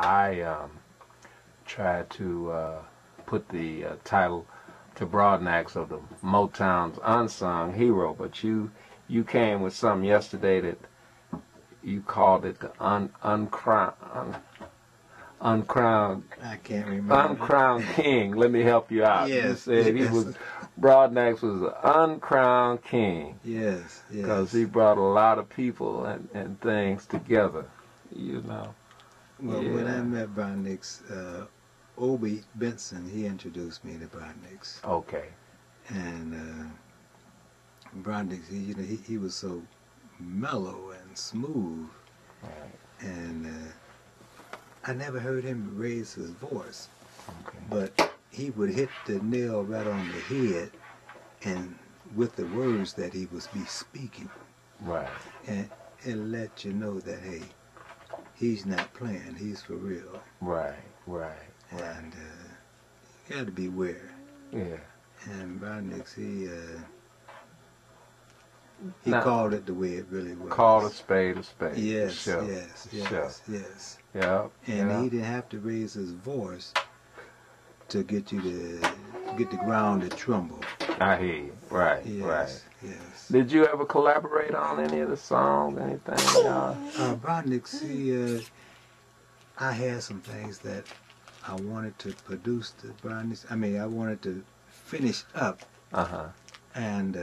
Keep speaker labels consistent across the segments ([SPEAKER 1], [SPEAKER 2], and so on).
[SPEAKER 1] I tried to put the title to Broadnax of the Motown's Unsung Hero, but you came with something yesterday that you called it the uncrowned.
[SPEAKER 2] I can't remember.
[SPEAKER 1] Uncrowned king. Let me help you out.
[SPEAKER 2] Yes.
[SPEAKER 1] You said Broadnax was the uncrowned king.
[SPEAKER 2] Yes.
[SPEAKER 1] Because he brought a lot of people and things together, you know.
[SPEAKER 2] Well, when I met Broadnax, Obie Benson, he introduced me to Broadnax.
[SPEAKER 1] Okay.
[SPEAKER 2] And Broadnax, he was so mellow and smooth.
[SPEAKER 1] Right.
[SPEAKER 2] And I never heard him raise his voice.
[SPEAKER 1] Okay.
[SPEAKER 2] But he would hit the nail right on the head, and with the words that he was speaking. Right. And let you know that, hey, he's not playing, he's for real.
[SPEAKER 1] Right.
[SPEAKER 2] And you got to beware.
[SPEAKER 1] Yeah.
[SPEAKER 2] And Broadnax, he called it the way it really was.
[SPEAKER 1] Called a spade a spade.
[SPEAKER 2] Yes,
[SPEAKER 1] sure.
[SPEAKER 2] yes.
[SPEAKER 1] Yeah.
[SPEAKER 2] And he didn't have to raise his voice to get you to get the ground to tremble.
[SPEAKER 1] I hear you. Right.
[SPEAKER 2] Yes.
[SPEAKER 1] Did you ever collaborate on any of the songs, anything?
[SPEAKER 2] Broadnax, I had some things that I wanted to produce to Broadnax. I mean, I wanted to finish up. And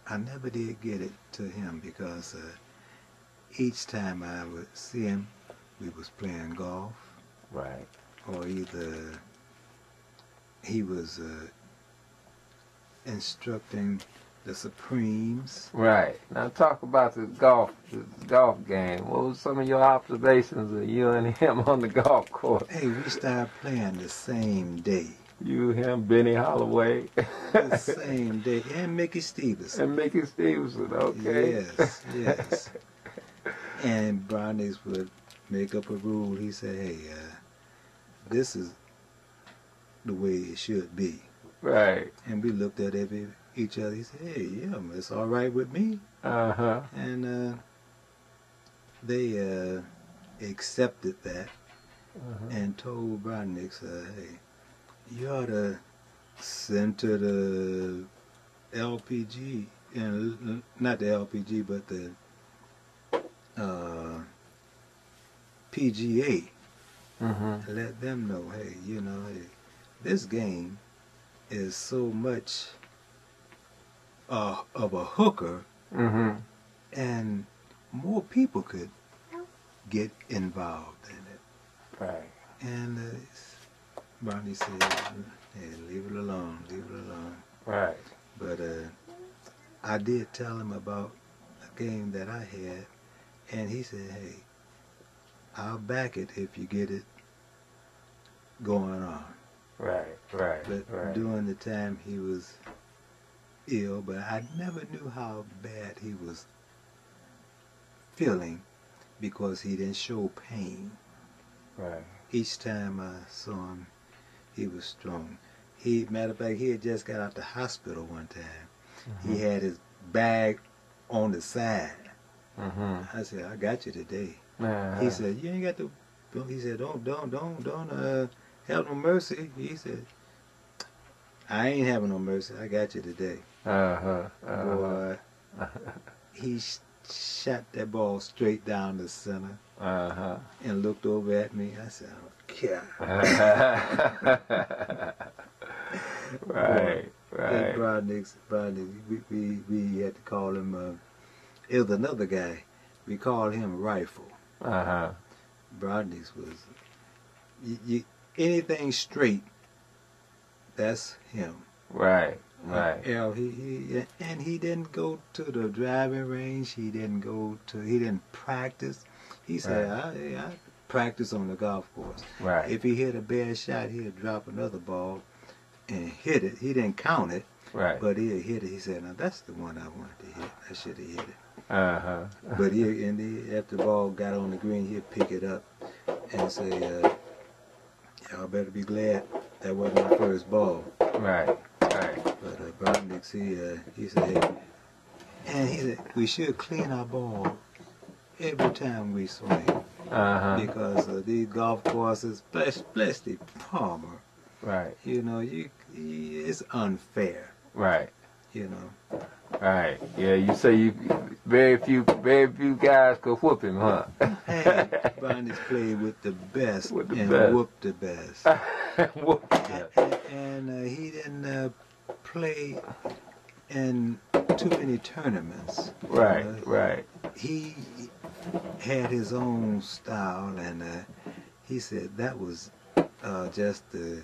[SPEAKER 2] I never did get it to him because each time I would see him, we was playing golf.
[SPEAKER 1] Right.
[SPEAKER 2] Or either he was instructing the Supremes.
[SPEAKER 1] Right. Now talk about the golf game. What was some of your observations of you and him on the golf course?
[SPEAKER 2] Hey, we started playing the same day.
[SPEAKER 1] You, him, Benny Holloway.
[SPEAKER 2] The same day. And Mickey Stevenson.
[SPEAKER 1] Okay.
[SPEAKER 2] Yes. And Broadnax would make up a rule. He said, hey, this is the way it should be.
[SPEAKER 1] Right.
[SPEAKER 2] And we looked at each other. He said, hey, yeah, it's all right with me. And they accepted that and told Broadnax, hey, you ought to send to the LPG, and not the LPG, but the PGA. Let them know, hey, hey, this game is so much of a hooker, and more people could get involved in it.
[SPEAKER 1] Right.
[SPEAKER 2] And Barney said, hey, leave it alone.
[SPEAKER 1] Right.
[SPEAKER 2] But I did tell him about a game that I had, and he said, hey, I'll back it if you get it going on.
[SPEAKER 1] Right.
[SPEAKER 2] But during the time he was ill, but I never knew how bad he was feeling because he didn't show pain.
[SPEAKER 1] Right.
[SPEAKER 2] Each time I saw him, he was strong. Matter of fact, he had just got out the hospital one time. He had his bag on the side. I said, I got you today. He said, you ain't got to. He said, don't have no mercy. He said, I ain't having no mercy. I got you today. Boy, he shot that ball straight down the center and looked over at me. I said,
[SPEAKER 1] Right.
[SPEAKER 2] Broadnax, we had to call him, it was another guy, we called him Rifle. Broadnax was, anything straight, that's him.
[SPEAKER 1] Right.
[SPEAKER 2] And he didn't go to the driving range, he didn't practice. He said, I practice on the golf course.
[SPEAKER 1] Right.
[SPEAKER 2] If he hit a bad shot, he'd drop another ball and hit it. He didn't count it, but he'd hit it. He said, now that's the one I wanted to hit. I should have hit it. But after the ball got on the green, he'd pick it up and say, y'all better be glad that wasn't my first ball.
[SPEAKER 1] Right.
[SPEAKER 2] But Broadnax, he said, and he said, we should clean our ball every time we swing. because these golf courses, especially Palmer,
[SPEAKER 1] Right.
[SPEAKER 2] you know, it's unfair.
[SPEAKER 1] Right.
[SPEAKER 2] You know.
[SPEAKER 1] Right. Yeah. You say you very few guys could whoop him, huh?
[SPEAKER 2] Hey, Broadnax played with the best
[SPEAKER 1] With the
[SPEAKER 2] and
[SPEAKER 1] best.
[SPEAKER 2] whooped the best.
[SPEAKER 1] Whoop the best.
[SPEAKER 2] And he didn't play in too many tournaments.
[SPEAKER 1] Right. Right.
[SPEAKER 2] He had his own style, and he said that was just to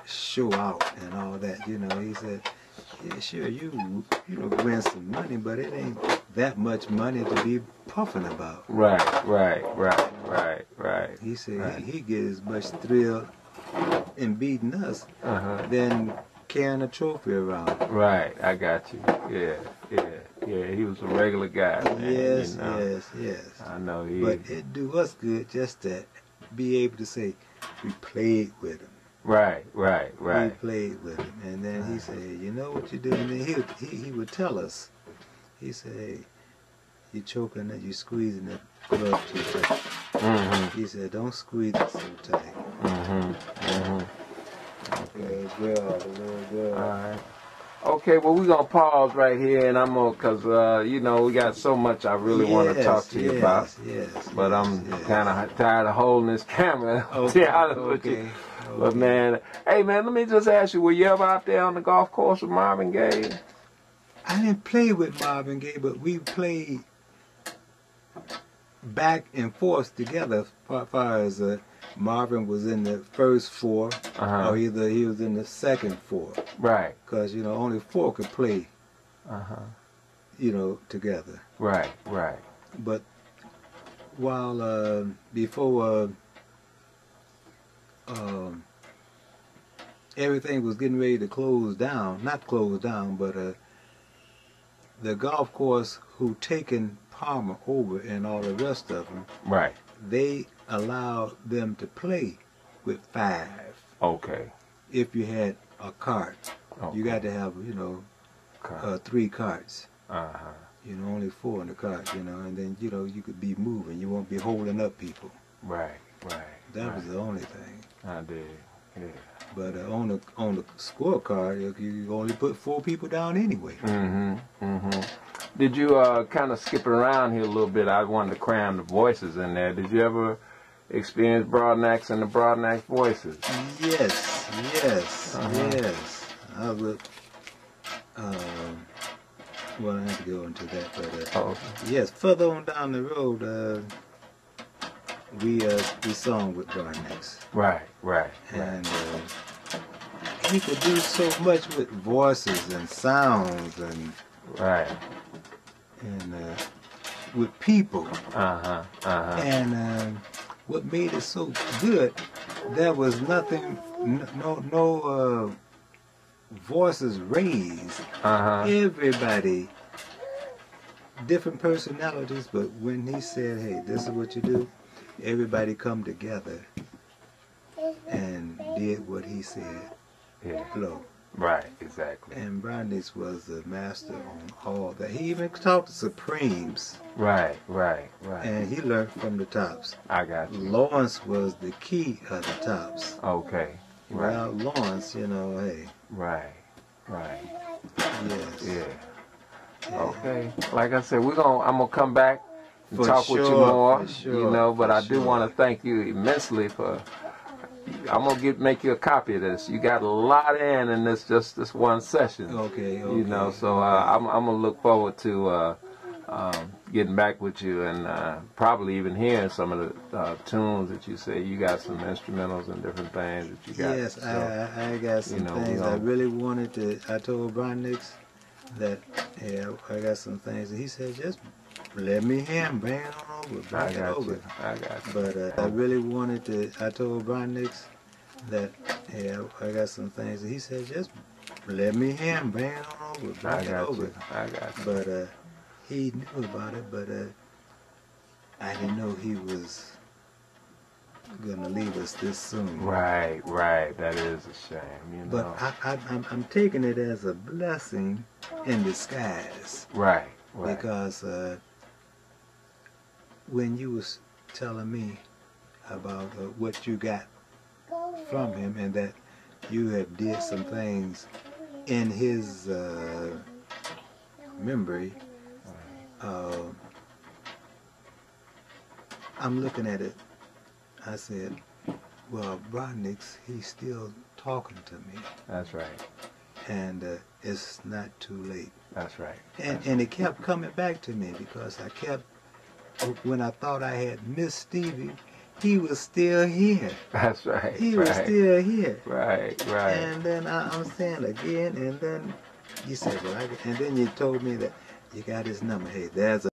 [SPEAKER 2] show out and all that. You know, he said, yeah, sure, you win some money, but it ain't that much money to be puffing about.
[SPEAKER 1] Right.
[SPEAKER 2] He said
[SPEAKER 1] right.
[SPEAKER 2] he get as much thrill in beating us than carrying a trophy around.
[SPEAKER 1] Right. I got you. Yeah. He was a regular guy. Man,
[SPEAKER 2] Yes,
[SPEAKER 1] you know.
[SPEAKER 2] yes.
[SPEAKER 1] I know he.
[SPEAKER 2] But it do us good just to be able to say we played with him.
[SPEAKER 1] Right.
[SPEAKER 2] We played with him, and then he said, "You know what you do?" And then he would tell us. He said, "Hey, you choking it, you squeezing the glove too tight." He said, "Don't squeeze it so tight." Little girl.
[SPEAKER 1] All right. Okay, well, we're going to pause right here, and I'm going to, because, you know, we got so much I really want to talk to you about. But I'm kind of tired of holding this camera.
[SPEAKER 2] Okay.
[SPEAKER 1] But, man, hey, man, let me just ask you, were you ever out there on the golf course with Marvin Gaye?
[SPEAKER 2] I didn't play with Marvin Gaye, but we played back and forth together as far as Marvin was in the first four, or either he was in the second four.
[SPEAKER 1] Right.
[SPEAKER 2] Because, you know, only four could play, you know, together.
[SPEAKER 1] Right.
[SPEAKER 2] But while, before everything was getting ready to close down, not close down, but the golf course who taken Palmer over and all the rest of them,
[SPEAKER 1] Right.
[SPEAKER 2] they allowed them to play with 5.
[SPEAKER 1] Okay.
[SPEAKER 2] If you had a cart.
[SPEAKER 1] Okay.
[SPEAKER 2] You got to have, you know, 3 carts. You know, only 4 in the cart, you know, and then, you know, you could be moving. You won't be holding up people.
[SPEAKER 1] Right.
[SPEAKER 2] That was the only thing.
[SPEAKER 1] I did, yeah.
[SPEAKER 2] But on the scorecard, you only put 4 people down anyway.
[SPEAKER 1] Did you kind of skip around here a little bit? I wanted to cram the voices in there. Did you ever experience Broadnax and the Broadnax voices?
[SPEAKER 2] Yes. I would. Well, I have to go into that, but yes, further on down the road, we sung with Broadnax.
[SPEAKER 1] Right.
[SPEAKER 2] And he could do so much with voices and sounds and with people. And what made it so good, there was nothing, no voices raised. Everybody, different personalities, but when he said, "Hey, this is what you do," everybody come together and did what he said. Flow.
[SPEAKER 1] Right, exactly.
[SPEAKER 2] And Broadnax was the master on all that. He even taught the Supremes.
[SPEAKER 1] Right.
[SPEAKER 2] And he learned from the tops.
[SPEAKER 1] I got you.
[SPEAKER 2] Lawrence was the key of the tops.
[SPEAKER 1] Okay. Right.
[SPEAKER 2] Without Lawrence, you know, hey.
[SPEAKER 1] Right.
[SPEAKER 2] Yes.
[SPEAKER 1] Yeah. Okay. Like I said, I'm gonna come back and talk with you more. You know, but I do want to thank you immensely for. I'm gonna make you a copy of this. You got a lot in this one session.
[SPEAKER 2] Okay.
[SPEAKER 1] You know, so I'm gonna look forward to getting back with you and probably even hearing some of the tunes that you say. You got some instrumentals and different things that you got.
[SPEAKER 2] Yes,
[SPEAKER 1] so,
[SPEAKER 2] I got some things I really wanted to. I told Broadnax that I got some things, and he said just let me hear him, bring it on over, bring it over.
[SPEAKER 1] I got you.
[SPEAKER 2] But I really wanted to. I told Broadnax that I got some things, and he said just let me hear him, bring it on over, bring it over.
[SPEAKER 1] I got you.
[SPEAKER 2] But he knew about it, but I didn't know he was gonna leave us this soon.
[SPEAKER 1] Right. That is a shame, you know.
[SPEAKER 2] But I'm taking it as a blessing in disguise.
[SPEAKER 1] Right.
[SPEAKER 2] Because when you was telling me about what you got from him and that you have did some things in his memory, I'm looking at it. I said, well, Broadnax, he's still talking to me.
[SPEAKER 1] That's right.
[SPEAKER 2] And it's not too late.
[SPEAKER 1] That's right.
[SPEAKER 2] And it kept coming back to me because I kept, when I thought I had missed Stevie, he was still here.
[SPEAKER 1] That's right.
[SPEAKER 2] He was still here.
[SPEAKER 1] Right, right.
[SPEAKER 2] And then I'm saying again, and then you said, well, and then you told me that you got his number. Hey, there's a